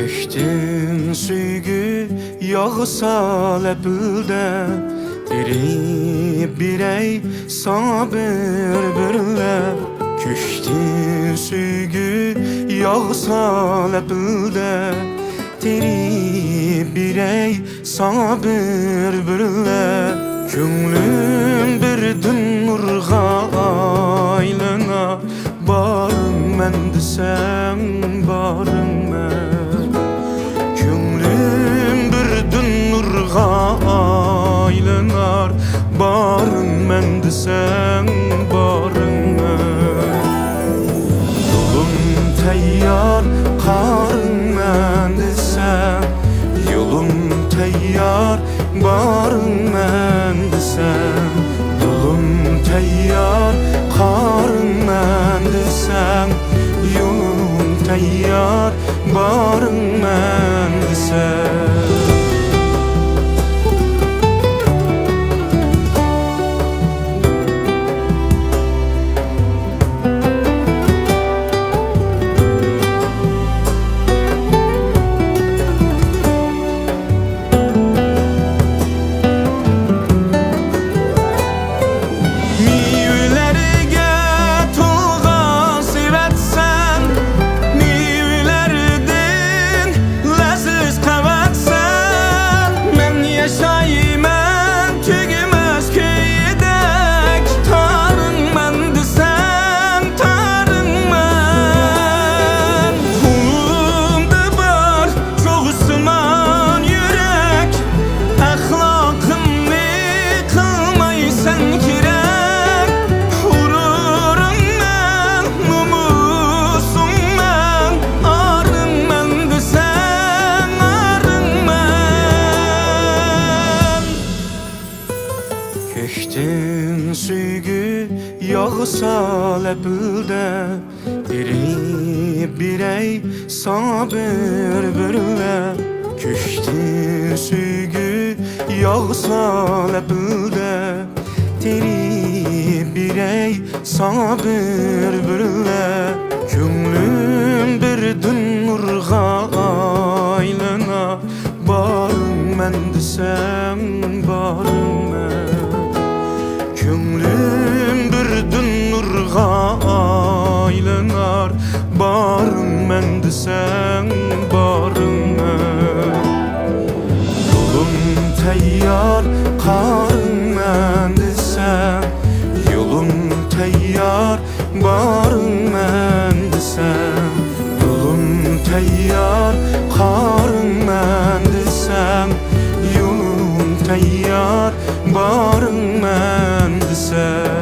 Köştün süygü yağsa lepilde Diri birey sabır bürle Köştün süygü yağsa lepilde Diri birey sabır bürle Könlüm bir dün nurga aylana Barın men desem barın men Könlüm bir dün nurga aylanar Barın men desem barın men Yolum teyyar karın men desem Yolum teyyar barın men desem Yolum teyyar karın men desem Yolum teyyar barın men desem Köştün süygü yağsa lepilde Diri birey sabır bürle Köştün süygü yağsa lepilde Diri birey sabır bürle Könlüm bir dün nurga aylana Barın men desem barın men Könlüm bir dün nurga aylanar Barın men desem barın men Yolum teyyar karın men desem Yolum teyyar barın men desem Yolum teyyar karın men desem Yolum teyyar barın men desem